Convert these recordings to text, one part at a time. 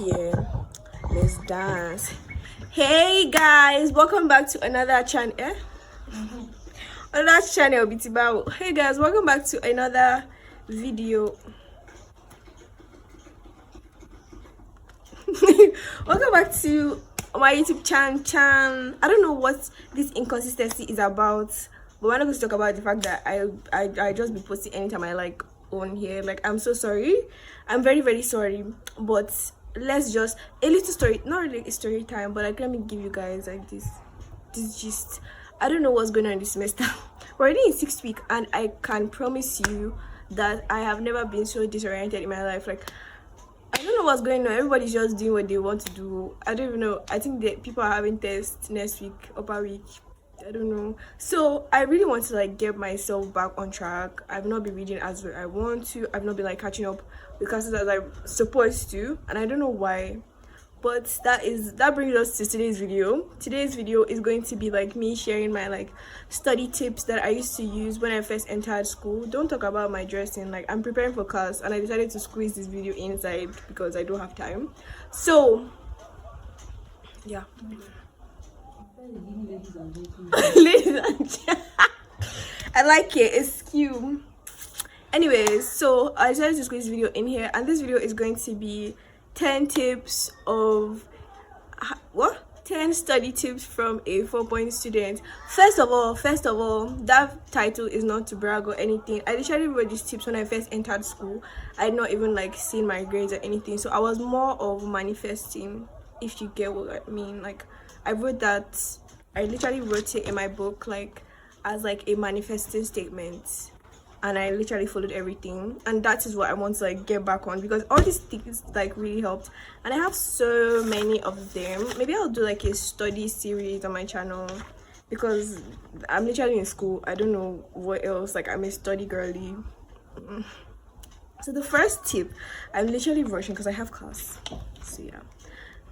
Yeah, let's dance. Hey guys, welcome back to another channel. Another channel, Bitibao. Hey guys, welcome back to another video. Welcome back to my YouTube channel. I don't know what this inconsistency is about, but we're not going to talk about the fact that I just be posting anytime I like on here. Like, I'm so sorry. I'm very, very sorry. But let's just a little story, not really a story time, but like let me give you guys like this gist. I don't know what's going on this semester. We're already in 6th week, and I can promise you that I have never been so disoriented in my life. Like, I don't know what's going on. Everybody's just doing what they want to do. I don't even know. I think that people are having tests next week, upper week. I don't know. So I really want to like get myself back on track. I've not been reading as well I want to. I've not been like catching up with classes as I'm supposed to, and I don't know why. But that brings us to today's video. Today's video is going to be like me sharing my like study tips that I used to use when I first entered school. Don't talk about my dressing. Like, I'm preparing for class and I decided to squeeze this video inside because I don't have time. So yeah. Ladies and gentlemen. I like it. It's cute. Anyways, so I decided to squeeze this video in here, and this video is going to be 10 tips of 10 study tips from a 4-point student. First of all, that title is not to brag or anything. I literally wrote these tips when I first entered school. I had not even like seen my grades or anything, so I was more of manifesting, if you get what I mean. Like, I literally wrote it in my book like as like a manifesting statement, and I literally followed everything, and that is what I want to like get back on, because all these things like really helped, and I have so many of them. Maybe I'll do like a study series on my channel, because I'm literally in school. I don't know what else. Like, I'm a study girly. So the first tip, I'm literally rushing because I have class, so yeah.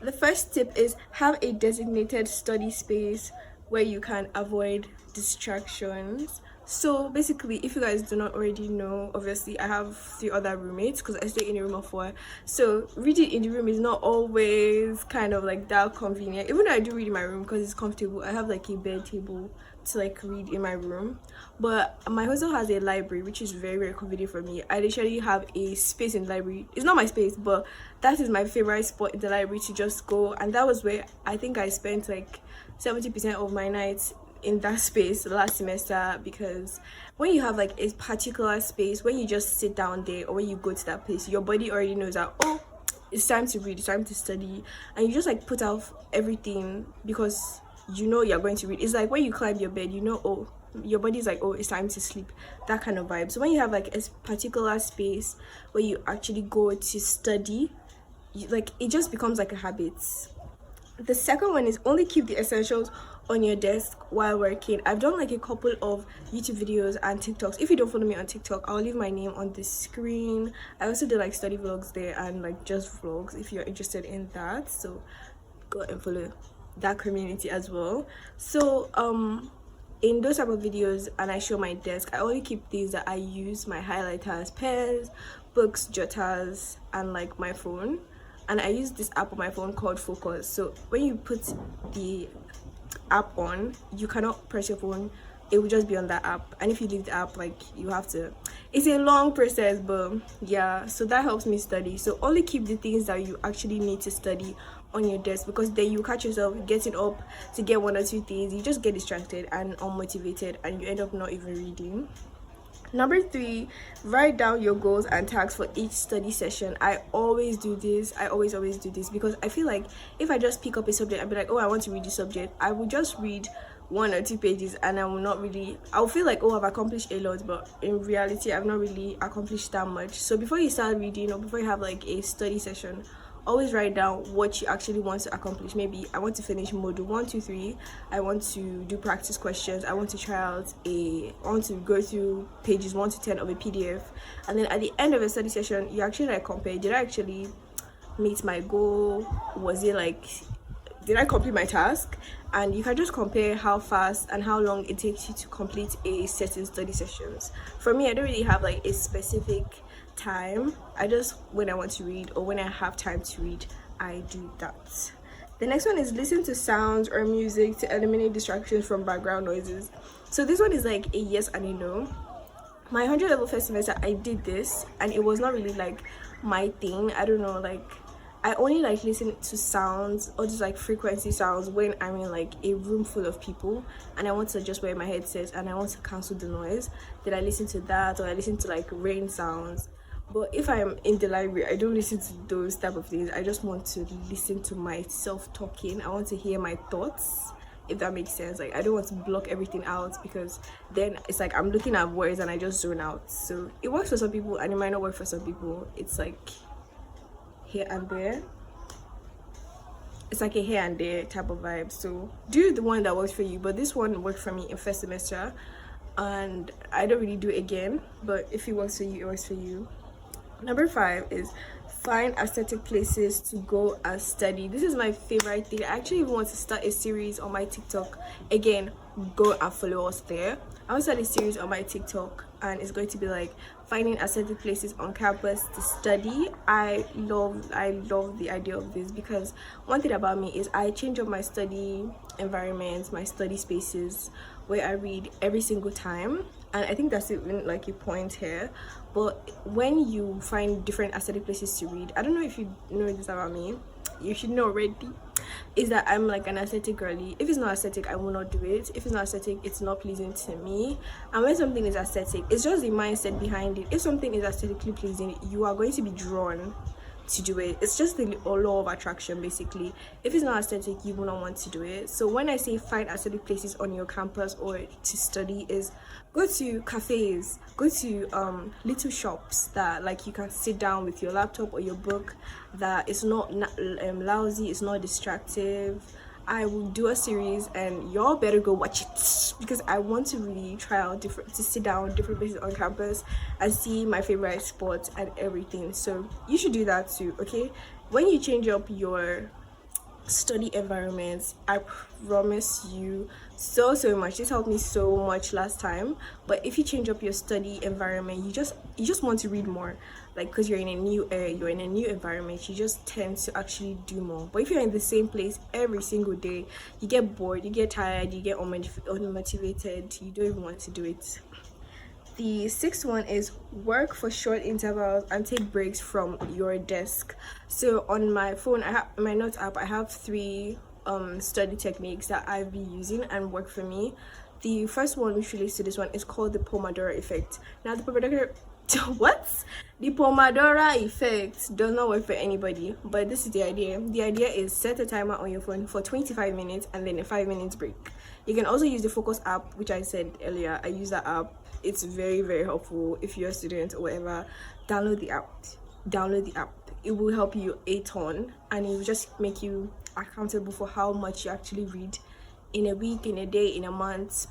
The first tip is have a designated study space where you can avoid distractions. So basically, if you guys do not already know, obviously I have 3 other roommates because I stay in a room of 4. So reading in the room is not always kind of like that convenient. Even though I do read in my room because it's comfortable, I have like a bed table to like read in my room. But my hostel has a library, which is very, very convenient for me. I literally have a space in the library. It's not my space, but that is my favorite spot in the library to just go. And that was where I think I spent like 70% of my nights in that space last semester, because when you have like a particular space, when you just sit down there or when you go to that place, your body already knows that, oh, it's time to read, it's time to study, and you just like put out everything because you know you're going to read. It's like when you climb your bed, you know, oh, your body's like, oh, it's time to sleep, that kind of vibe. So when you have like a particular space where you actually go to study, like it just becomes like a habit. The second one is only keep the essentials on your desk while working. I've done like a couple of YouTube videos and TikToks. If you don't follow me on TikTok, I'll leave my name on the screen. I also do like study vlogs there and like just vlogs if you're interested in that, so go and follow that community as well. So in those type of videos, and I show my desk, I only keep things that I use: my highlighters, pens, books, jotters, and like my phone. And I use this app on my phone called Focus. So when you put the app on, you cannot press your phone, it will just be on that app. And if you leave the app, like, you have to, it's a long process, but yeah, so that helps me study. So only keep the things that you actually need to study on your desk, because then you catch yourself getting up to get 1 or 2 things, you just get distracted and unmotivated, and you end up not even reading. Number 3, write down your goals and tasks for each study session. I always do this. I always do this, because I feel like if I just pick up a subject and be like, oh, I want to read this subject, I will just read 1 or 2 pages, and I'll feel like, oh, I've accomplished a lot, but in reality I've not really accomplished that much. So before you start reading, or before you have like a study session, always write down what you actually want to accomplish. Maybe I want to finish module 1, 2, 3. I want to do practice questions. I want to try out I want to go through pages 1 to 10 of a PDF. And then at the end of a study session, you actually like compare, did I actually meet my goal? Was it like, did I complete my task? And you can just compare how fast and how long it takes you to complete a certain study sessions. For me, I don't really have like a specific time. I just, when I want to read or when I have time to read, I do that. The next one is listen to sounds or music to eliminate distractions from background noises. So this one is like a yes and a no. My 100 level first semester, I did this and it was not really like my thing. I don't know, like I only like listen to sounds or just like frequency sounds when I'm in like a room full of people and I want to just wear my headset and I want to cancel the noise. Then I listen to that, or I listen to like rain sounds. But if I'm in the library, I don't listen to those type of things. I just want to listen to myself talking. I want to hear my thoughts, if that makes sense. Like I don't want to block everything out, because then it's like I'm looking at words and I just zone out. So it works for some people and it might not work for some people. It's like here and there. It's like a here and there type of vibe. So do the one that works for you. But this one worked for me in first semester and I don't really do it again. But if it works for you, it works for you. Number 5 is find aesthetic places to go and study. This is my favorite thing. I actually even want to start a series on my TikTok. Again, go and follow us there. I want to start a series on my TikTok and it's going to be like finding aesthetic places on campus to study. I love the idea of this, because one thing about me is I change up my study environments, my study spaces where I read every single time, and I think that's even like a point here. But when you find different aesthetic places to read, I don't know if you know this about me, you should know already, is that I'm like an aesthetic girly. If it's not aesthetic, I will not do it. If it's not aesthetic, it's not pleasing to me. And when something is aesthetic, it's just the mindset behind it. If something is aesthetically pleasing, you are going to be drawn to do it. It's just the law of attraction, basically. If it's not aesthetic, you will not want to do it. So when I say find aesthetic places on your campus or to study, is go to cafes, go to little shops that like you can sit down with your laptop or your book, that is not lousy, it's not distractive. I will do a series and y'all better go watch it, because I want to really try out to sit down different places on campus and see my favorite spots and everything. So you should do that too, okay? When you change up your study environments, I promise you so much. This helped me so much last time. But if you change up your study environment, you just want to read more, like because you're in a new area, you're in a new environment, you just tend to actually do more. But if you're in the same place every single day, you get bored, you get tired, you get unmotivated, you don't even want to do it. The 6th one is work for short intervals and take breaks from your desk. So on my phone, I have my notes app, I have 3 study techniques that I've been using and work for me. The first one, which relates to this one, is called the Pomodoro effect. Now the Pomodoro the Pomodoro effect does not work for anybody, but this is the idea. The idea is set a timer on your phone for 25 minutes and then a 5-minute break. You can also use the Focus app, which I said earlier. I use that app. It's very helpful if you're a student or whatever. Download the app. It will help you a ton, and it will just make you accountable for how much you actually read in a week, in a day, in a month,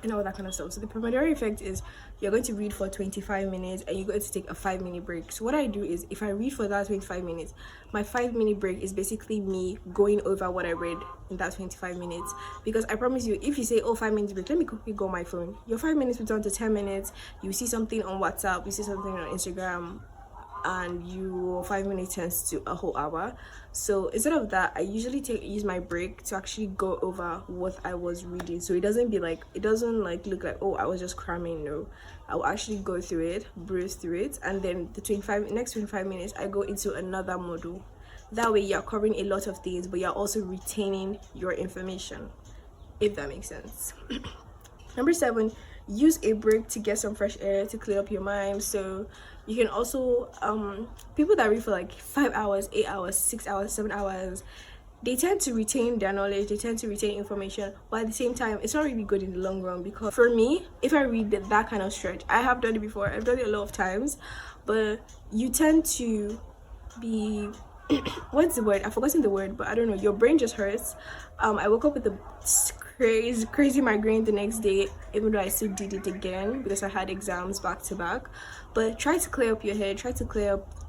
and all that kind of stuff. So the Pomodoro effect is you're going to read for 25 minutes and you're going to take a 5-minute break. So what I do is, if I read for that 25 minutes, my 5-minute break is basically me going over what I read in that 25 minutes. Because I promise you, if you say, oh, 5 minutes break, let me quickly go on my phone, your 5 minutes will turn to 10 minutes. You see something on WhatsApp, you see something on Instagram, and your 5 minutes turns to a whole hour. So instead of that, I usually use my break to actually go over what I was reading, so it doesn't look like, oh, I was just cramming. No, I will actually go through it, breeze through it, and then the next 25 minutes I go into another module. That way you're covering a lot of things, but you're also retaining your information, if that makes sense. Number 7, use a break to get some fresh air, to clear up your mind. So you can also people that read for like 5 hours, 8 hours, 6 hours, 7 hours, they tend to retain their knowledge, they tend to retain information, but at the same time it's not really good in the long run. Because for me, if I read that kind of stretch, I have done it before, I've done it a lot of times, but you tend to be what's the word, I've forgotten the word, but I don't know, your brain just hurts. I woke up with a crazy migraine the next day, even though I still did it again because I had exams back to back. But try to clear up your head,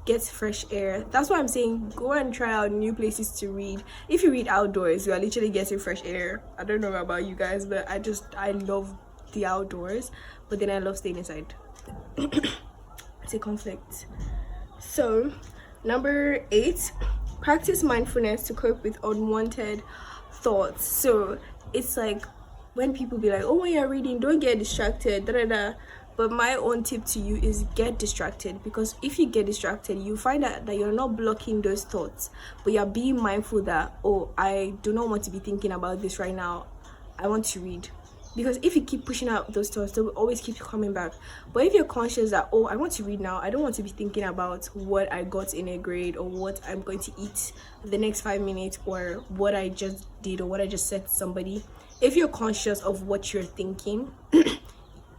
get fresh air. That's why I'm saying go and try out new places to read. If you read outdoors, you are literally getting fresh air. I don't know about you guys, but I love the outdoors, but then I love staying inside. It's a conflict. So number 8, practice mindfulness to cope with unwanted thoughts. So it's like when people be like, oh, when you're reading, don't get distracted, da da da. But my own tip to you is get distracted, because if you get distracted, you find out that you're not blocking those thoughts, but you're being mindful that, oh, I do not want to be thinking about this right now, I want to read. Because if you keep pushing out those thoughts, they will always keep coming back. But if you're conscious that, oh, I want to read now, I don't want to be thinking about what I got in a grade or what I'm going to eat the next 5 minutes or what I just did or what I just said to somebody. If you're conscious of what you're thinking,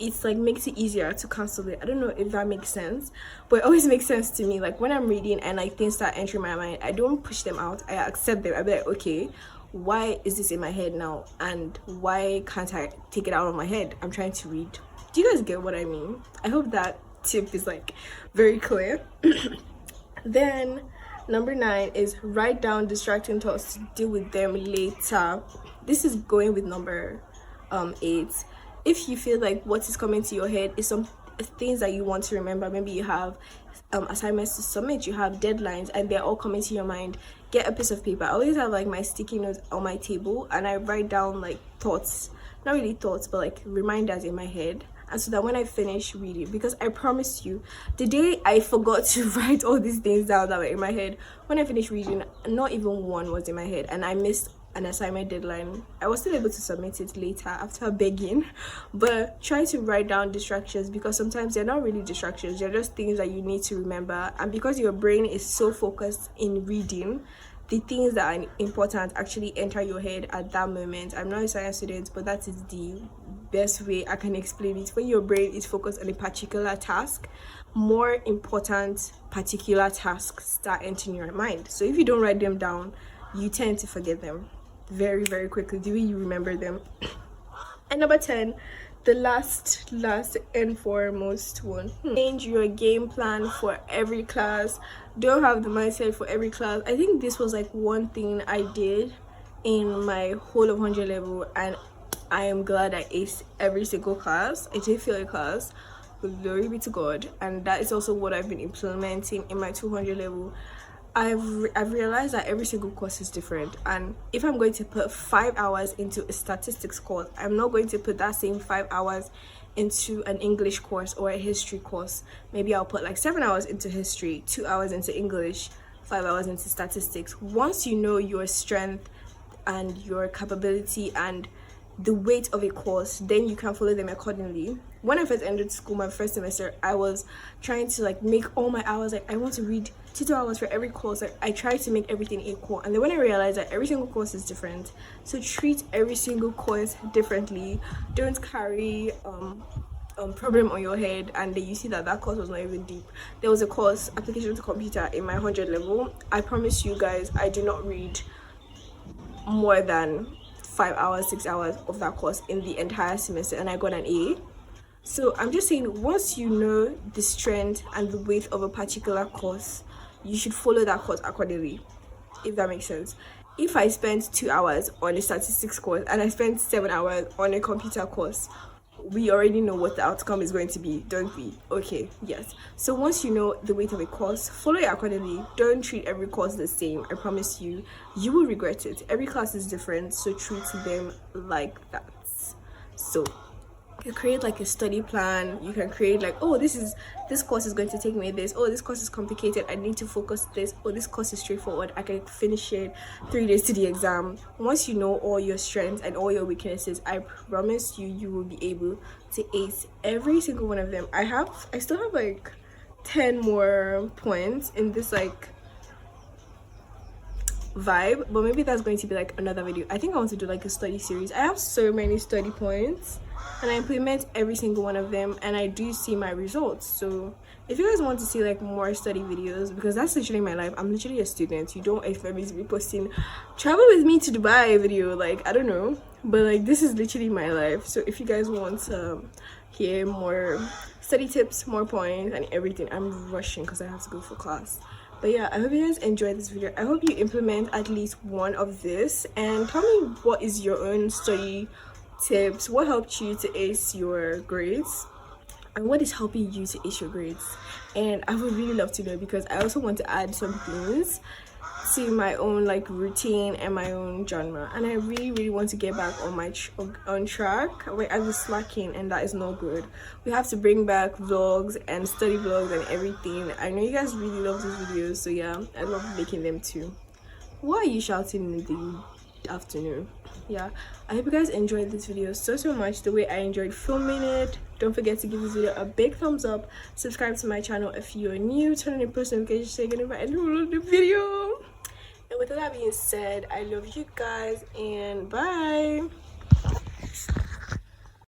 it's like makes it easier to cancel it. I don't know if that makes sense, but it always makes sense to me. Like when I'm reading and like things start entering my mind, I don't push them out, I accept them. I'll be like, okay, why is this in my head now, and why can't I take it out of my head? I'm trying to read. Do you guys get what I mean? I hope that tip is like very clear. Then number 9 is write down distracting thoughts to deal with them later. This is going with number 8. If you feel like what is coming to your head is some things that you want to remember, maybe you have assignments to submit, you have deadlines, and they're all coming to your mind, get a piece of paper. I always have like my sticky notes on my table, and I write down like thoughts, not really thoughts, but like reminders in my head, and so that when I finish reading, because I promise you, the day I forgot to write all these things down that were in my head, when I finished reading, not even one was in my head, and I missed an assignment deadline. I was still able to submit it later after begging. But try to write down distractions, because sometimes they're not really distractions, they're just things that you need to remember. And because your brain is so focused in reading, the things that are important actually enter your head at that moment. I'm not a science student, but that is the best way I can explain it. When your brain is focused on a particular task, more important particular tasks start entering your mind. So if you don't write them down, you tend to forget them very, very quickly, the way you remember them. And number 10, the last and foremost one, change your game plan for every class. Don't have the mindset for every class. I think this was like one thing I did in my whole of 100 level, and I am glad I aced every single class. I did fail a class, glory be to God, and that is also what I've been implementing in my 200 level. I've realized that every single course is different, and if I'm going to put 5 hours into a statistics course, I'm not going to put that same 5 hours into an English course or a history course. Maybe I'll put like 7 hours into history, 2 hours into English, 5 hours into statistics. Once you know your strength and your capability and the weight of a course, then you can follow them accordingly. When I first entered school, my first semester, I was trying to like make all my hours, like I want to read 2 hours for every course. Like I tried to make everything equal, and then when I realized that every single course is different, so treat every single course differently. Don't carry problem on your head and then you see that course was not even deep. There was a course, application to computer, in my 100 level. I promise you guys, I do not read more than 5 hours, 6 hours of that course in the entire semester, and I got an A. So I'm just saying, once you know the strength and the weight of a particular course, you should follow that course accordingly, if that makes sense. If I spent 2 hours on a statistics course and I spent 7 hours on a computer course, we already know what the outcome is going to be, don't we? Okay, yes. So once you know the weight of a course, follow it accordingly. Don't treat every course the same. I promise you, you will regret it. Every class is different, so treat them like that. So you create like a study plan. You can create like, oh, this course is going to take me this. Oh, this course is complicated, I need to focus this. Oh, this course is straightforward, I can finish it 3 days to the exam. Once you know all your strengths and all your weaknesses, I promise you, you will be able to ace every single one of them. I still have like 10 more points in this like vibe, but maybe that's going to be like another video. I think I want to do like a study series. I have so many study points and I implement every single one of them, and I do see my results. So if you guys want to see like more study videos, because that's literally my life, I'm literally a student, you don't expect me to be posting travel with me to Dubai video, like I don't know, but like this is literally my life. So if you guys want to hear more study tips, more points and everything, I'm rushing because I have to go for class. But yeah, I hope you guys enjoyed this video. I hope you implement at least one of this, and tell me what is your own study tips, what helped you to ace your grades, and what is helping you to ace your grades. And I would really love to know, because I also want to add some things to my own like routine and my own genre, and I really want to get back on my on track. I was slacking, and that is not good. We have to bring back vlogs and study vlogs and everything. I know you guys really love these videos, so yeah, I love making them too. Why are you shouting in the afternoon? Yeah, I hope you guys enjoyed this video so much, the way I enjoyed filming it. Don't forget to give this video a big thumbs up, subscribe to my channel if you're new, turn on your post notifications so you get notified and download the video. And with that being said, I love you guys, and bye.